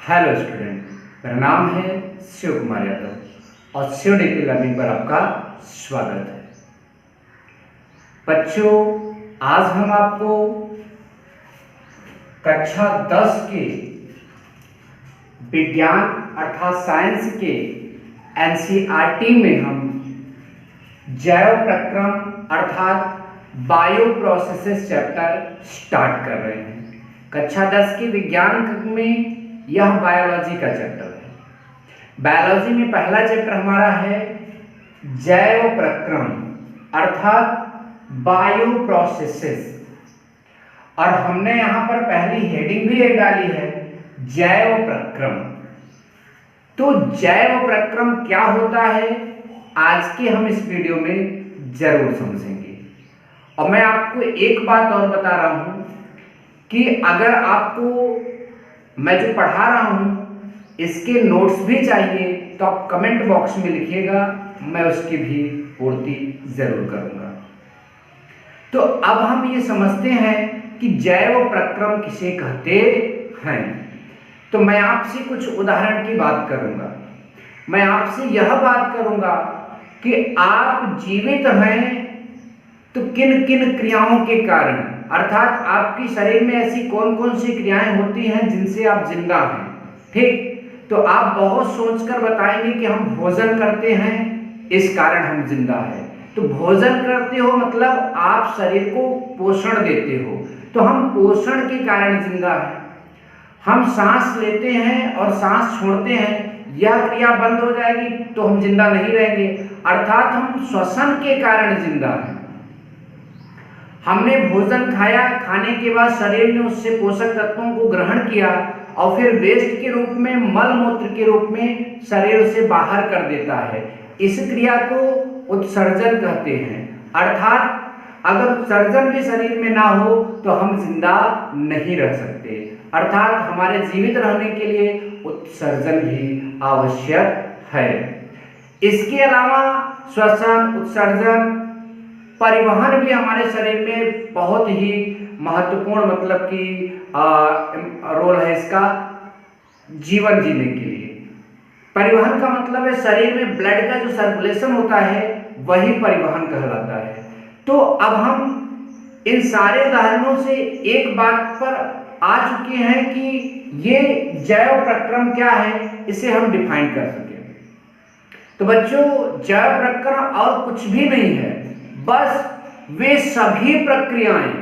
Hello student, मेरा नाम है शिव कुमार यादव और शिव डिग्री लर्निंग पर आपका स्वागत है। बच्चों, आज हम आपको कक्षा 10 के विज्ञान अर्थात साइंस के एनसीईआरटी में हम जैव प्रक्रम अर्थात बायो प्रोसेसेस चैप्टर स्टार्ट कर रहे हैं। कक्षा 10 के विज्ञान में यह बायोलॉजी का चैप्टर है। बायोलॉजी में पहला चैप्टर हमारा है जैव प्रक्रम अर्थात बायो प्रोसेसेस, और हमने यहां पर पहली हेडिंग भी एक डाली है, जैव प्रक्रम। तो जैव प्रक्रम क्या होता है, आज के हम इस वीडियो में जरूर समझेंगे। और मैं आपको एक बात और बता रहा हूं कि अगर आपको मैं जो पढ़ा रहा हूं इसके नोट्स भी चाहिए तो आप कमेंट बॉक्स में लिखिएगा, मैं उसकी भी पूर्ति जरूर करूंगा। तो अब हम ये समझते हैं कि जैव प्रक्रम किसे कहते हैं। तो मैं आपसे कुछ उदाहरण की बात करूंगा। मैं आपसे यह बात करूंगा कि आप जीवित हैं तो किन किन क्रियाओं के कारण, अर्थात आपके शरीर में ऐसी कौन कौन सी क्रियाएं होती हैं जिनसे आप जिंदा हैं। ठीक, तो आप बहुत सोचकर बताएंगे कि हम भोजन करते हैं इस कारण हम जिंदा हैं। तो भोजन करते हो मतलब आप शरीर को पोषण देते हो, तो हम पोषण के कारण जिंदा हैं। हम सांस लेते हैं और सांस छोड़ते हैं, यह क्रिया बंद हो जाएगी तो हम जिंदा नहीं रहेंगे, अर्थात हम श्वसन के कारण जिंदा हैं। हमने भोजन खाया, खाने के बाद शरीर ने उससे पोषक तत्वों को ग्रहण किया और फिर वेस्ट के रूप में, मल मूत्र के रूप में शरीर उसे बाहर कर देता है। इस क्रिया को उत्सर्जन कहते हैं, अर्थात अगर उत्सर्जन भी शरीर में ना हो तो हम जिंदा नहीं रह सकते, अर्थात हमारे जीवित रहने के लिए उत्सर्जन भी आवश्यक है। इसके अलावा श्वसन, उत्सर्जन, परिवहन भी हमारे शरीर में बहुत ही महत्वपूर्ण मतलब कि रोल है इसका जीवन जीने के लिए। परिवहन का मतलब है शरीर में ब्लड का जो सर्कुलेशन होता है वही परिवहन कहलाता है। तो अब हम इन सारे उदाहरणों से एक बात पर आ चुके हैं कि ये जैव प्रक्रम क्या है, इसे हम डिफाइन कर सके। तो बच्चों, जैव प्रक्रम और कुछ भी नहीं है, बस वे सभी प्रक्रियाएं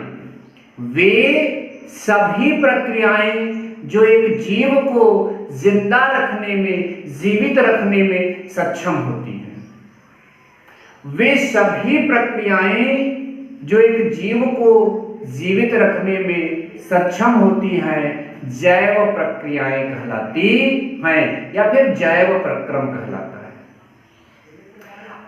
जो एक जीव को जिंदा रखने में, जीवित रखने में सक्षम होती हैं। वे सभी प्रक्रियाएं जो एक जीव को जीवित रखने में सक्षम होती हैं जैव प्रक्रियाएं कहलाती हैं, या फिर जैव प्रक्रम कहलाता है।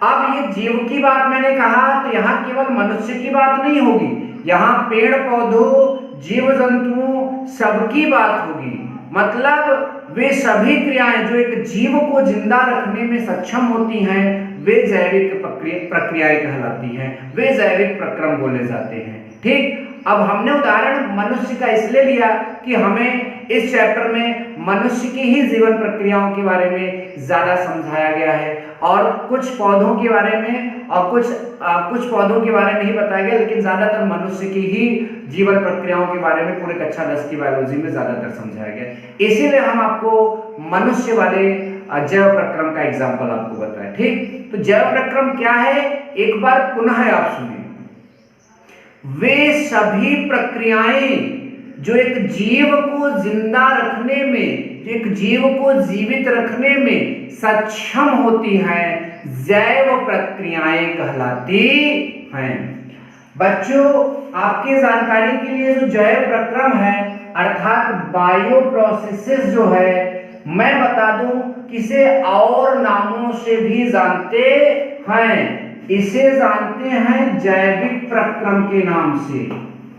अब ये जीव की बात मैंने कहा तो यहाँ केवल मनुष्य की बात नहीं होगी, यहाँ पेड़ पौधों, जीव जंतुओं सबकी बात होगी। मतलब वे सभी क्रियाएं जो एक जीव को जिंदा रखने में सक्षम होती हैं वे जैविक प्रक्रियाएं कहलाती हैं, वे जैविक प्रक्रम बोले जाते हैं। ठीक, अब हमने उदाहरण मनुष्य का इसलिए लिया कि हमें इस चैप्टर में मनुष्य की ही जीवन प्रक्रियाओं के बारे में ज्यादा समझाया गया है, और कुछ पौधों के बारे में और कुछ पौधों के बारे में ही बताया गया, लेकिन ज्यादातर मनुष्य की ही जीवन प्रक्रियाओं के बारे में पूरे कक्षा 10 की बायोलॉजी में ज्यादातर समझाया गया। इसीलिए हम आपको मनुष्य वाले जैव प्रक्रम का एग्जाम्पल आपको बताएं। ठीक, तो जैव प्रक्रम क्या है, एक बार पुनः आप सुनिए। वे सभी प्रक्रियाएं जो एक जीव को जिंदा रखने में, एक जीव को जीवित रखने में सक्षम होती हैं जैव प्रक्रियाएं कहलाती हैं। बच्चों, आपकी जानकारी के लिए जो जैव प्रक्रम है अर्थात बायो प्रोसेसेस जो है, मैं बता दूं किसे और नामों से भी जानते हैं। इसे जानते हैं जैविक प्रक्रम के नाम से।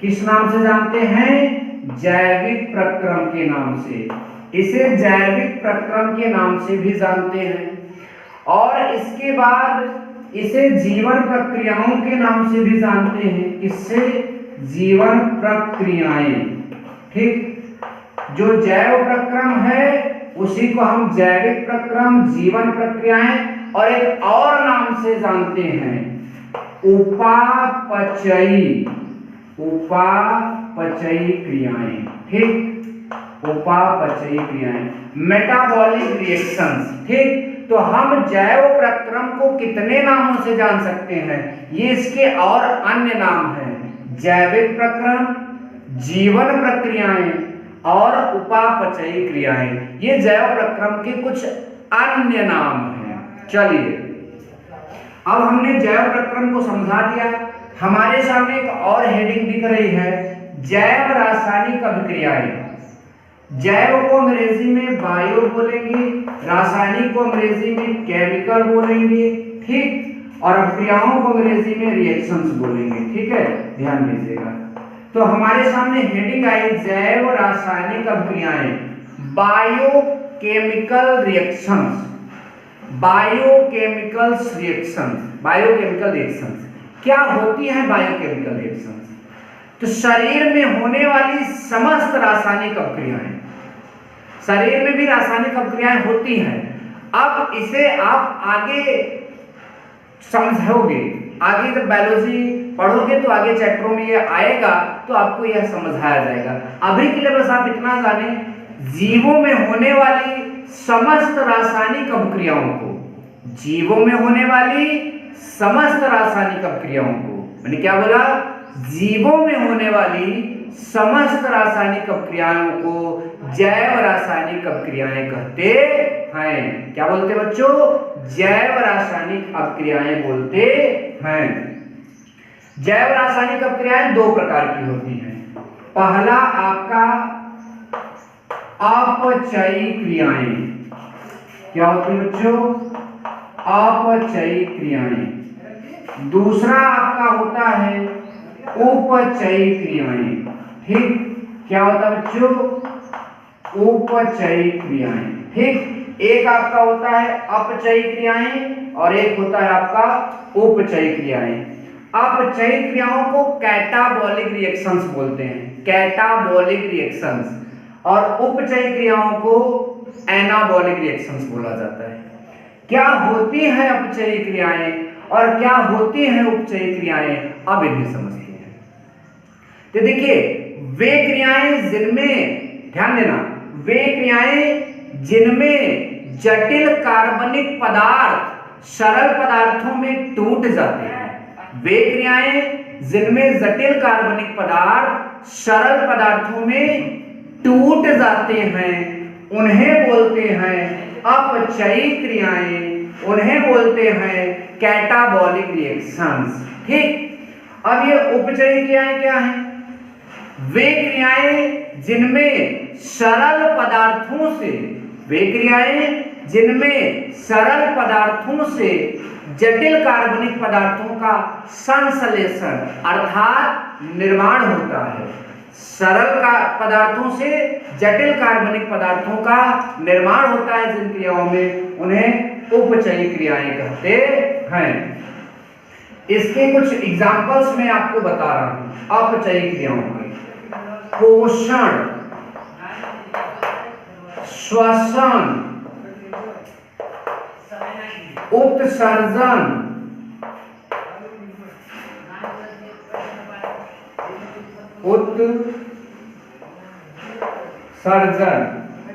किस नाम से जानते हैं? जैविक प्रक्रम के नाम से। इसे जैविक प्रक्रम के नाम से भी जानते हैं, और इसके बाद इसे जीवन प्रक्रियाओं के नाम से भी जानते हैं। इससे जीवन प्रक्रियाएं। ठीक, जो जैव प्रक्रम है उसी को हम जैविक प्रक्रम, जीवन प्रक्रियाएं और एक और नाम से जानते हैं, उपापचयी, उपापचयी क्रियाएं। ठीक, उपापचयी क्रियाएं, मेटाबॉलिक रिएक्शंस। ठीक, तो हम जैव प्रक्रम को कितने नामों से जान सकते हैं? ये इसके और अन्य नाम हैं, जैविक प्रक्रम, जीवन प्रक्रियाएं और उपापचयी क्रियाएं। ये जैव प्रक्रम के कुछ अन्य नाम हैं। चलिए, अब हमने जैव प्रक्रम को समझा दिया। हमारे सामने एक और हेडिंग दिख रही है, जैव रासायनिक अभिक्रियाएं। जैव को अंग्रेजी में बायो बोलेंगे, रासायनिक को अंग्रेजी में केमिकल बोलेंगे। ठीक, और अभिक्रियाओं को अंग्रेजी में रिएक्शंस बोलेंगे। ठीक है, ध्यान दीजिएगा। तो हमारे सामने हेडिंग आई, जैव रासायनिक अभिक्रियाएं, biochemical reactions, biochemicals reactions, biochemical reactions. क्या होती है बायोकेमिकल रिएक्शंस? तो शरीर में होने वाली समस्त रासायनिक अभिक्रियाएं, शरीर में भी रासायनिक अभिक्रियाएं होती हैं। अब इसे आप आगे समझोगे, आगे जब बायोलॉजी पढ़ोगे तो आगे चैप्टरों में ये आएगा तो आपको यह समझाया जाएगा। अभी के लिए बस आप इतना जानें, जीवों में होने वाली समस्त रासायनिक अभिक्रियाओं को, जीवों में होने वाली समस्त रासायनिक अभिक्रियाओं को, मैंने क्या बोला? जीवों में होने वाली समस्त रासायनिक अभिक्रियाओं को जैव रासायनिक अभिक्रियाएं कहते हैं। क्या बोलते हैं बच्चों? जैव रासायनिक अभिक्रियाएं बोलते हैं। जैव रासायनिक अभिक्रियाएं दो प्रकार की होती हैं। पहला आपका अपचयी क्रियाएं। क्या होती है बच्चों? अपचयी क्रियाएं। दूसरा आपका होता है उपचयी क्रियाएं। ठीक, क्या होता है बच्चों? उपचयी क्रियाएं। ठीक, एक आपका होता है अपचयी क्रियाएं और एक होता है आपका उपचयी क्रियाएं। अपचयी क्रियाओं को कैटाबॉलिक रिएक्शंस बोलते हैं, कैटाबॉलिक रिएक्शंस, और उपचयी क्रियाओं को एनाबॉलिक रिएक्शंस बोला जाता है। क्या होती है अपचयी क्रियाएं और क्या होती है उपचयी क्रियाएं, अब इन्हें समझते हैं। तो देखिए, वे क्रियाएं जिनमें, ध्यान देना, वे क्रियाएं जिनमें जटिल कार्बनिक पदार्थ सरल पदार्थों में टूट जाते हैं, वे क्रियाएं जिनमें जटिल कार्बनिक पदार्थ सरल पदार्थों में टूट जाते हैं, उन्हें बोलते हैं अपचयी क्रियाएं, उन्हें बोलते हैं कैटाबॉलिक रिएक्शंस। ठीक, अब ये उपचयी क्रियाएं क्या हैं? वे क्रियाएं जिनमें सरल पदार्थों से, वे क्रियाएं जिनमें सरल पदार्थों से जटिल कार्बनिक पदार्थों का संश्लेषण अर्थात निर्माण होता है। सरल पदार्थों से जटिल कार्बनिक पदार्थों का निर्माण होता है जिन क्रियाओं में, उन्हें उपचयी क्रियाएं कहते हैं। इसके कुछ एग्जांपल्स मैं आपको बता रहा हूं अपचयी क्रियाओं के। पोषण, श्वसन, उत्सर्जन, उत्सर्जन,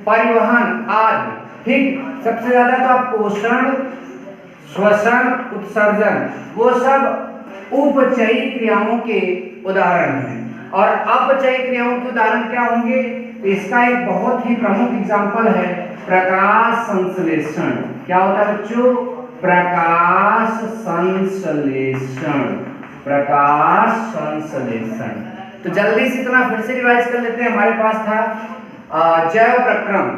परिवहन आदि। ठीक, सबसे ज्यादा तो आप पोषण, श्वसन, उत्सर्जन, वो सब उपचयी क्रियाओं के उदाहरण हैं। और अपचयी क्रियाओं के उदाहरण क्या होंगे? तो इसका एक बहुत ही प्रमुख एग्जाम्पल है प्रकाश संश्लेषण। क्या होता है बच्चों? प्रकाश संश्लेषण, प्रकाश संश्लेषण। तो जल्दी से इतना फिर से रिवाइज कर लेते हैं। हमारे पास था जैव प्रक्रम,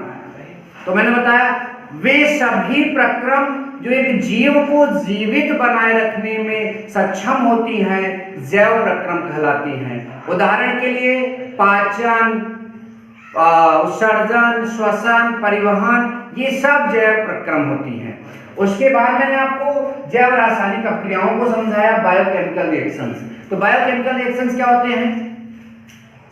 तो मैंने बताया वे सभी प्रक्रम जो एक जीव को जीवित बनाए रखने में सक्षम होती हैं, जैव प्रक्रम कहलाती हैं। उदाहरण के लिए पाचन, उत्सर्जन, श्वसन, परिवहन, ये सब जैव प्रक्रम होती हैं। उसके बाद मैंने आपको जैव रासायनिक अभिक्रियाओं को समझाया, बायोकेमिकल रिएक्शंस। तो बायोकेमिकल रिएक्शंस क्या होते हैं?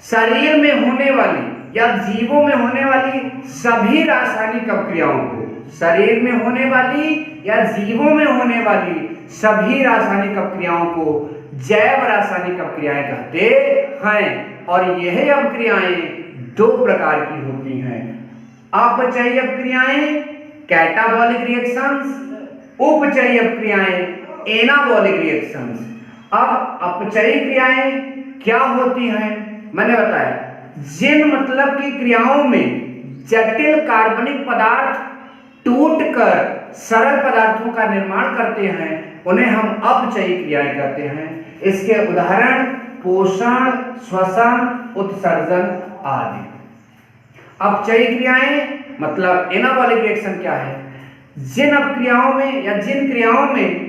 शरीर में होने वाली या जीवों में होने वाली सभी रासायनिक अपक्रियाओं को, शरीर में होने वाली या जीवों में होने वाली सभी रासायनिक अपक्रियाओं को जैव रासायनिक अपक्रियाएं कहते हैं। और यह अपक्रियाएं दो प्रकार की होती हैं, अपचयी अपक्रियाएं कैटाबॉलिक रिएक्शंस, उपचयी अपक्रियाएं एनाबॉलिक रिएक्शंस। अब अपचयी क्रियाएं क्या होती हैं? मैंने बताया, जिन मतलब की क्रियाओं में जटिल कार्बनिक पदार्थ टूटकर सरल पदार्थों का निर्माण करते हैं उन्हें हम अपचयी क्रियाएं कहते हैं। इसके उदाहरण पोषण, श्वसन, उत्सर्जन आदि। अपचयी क्रियाएं मतलब एनाबॉलिक रिएक्शन क्या है? जिन अपक्रियाओं में या जिन क्रियाओं में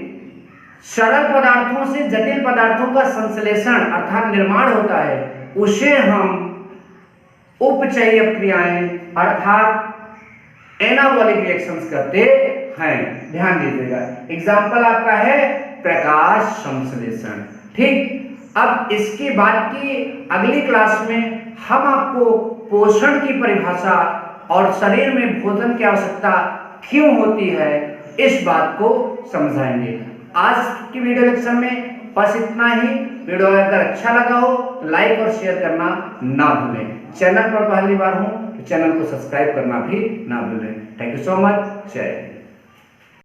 सरल पदार्थों से जटिल पदार्थों का संश्लेषण अर्थात निर्माण होता है उसे हम उपचयी अपक्रियाएं अर्थात एनाबॉलिक रिएक्शंस कहते हैं। ध्यान दीजिएगा, एग्जाम्पल आपका है प्रकाश संश्लेषण। ठीक, अब इसके बाद की अगली क्लास में हम आपको पोषण की परिभाषा और शरीर में भोजन की आवश्यकता क्यों होती है इस बात को समझाएंगे। आज की वीडियो लेक्चर में बस इतना ही। वीडियो अगर अच्छा लगा हो तो लाइक और शेयर करना ना भूलें। चैनल पर पहली बार हो तो चैनल को सब्सक्राइब करना भी ना भूलें। Thank you so much. जय हिंद।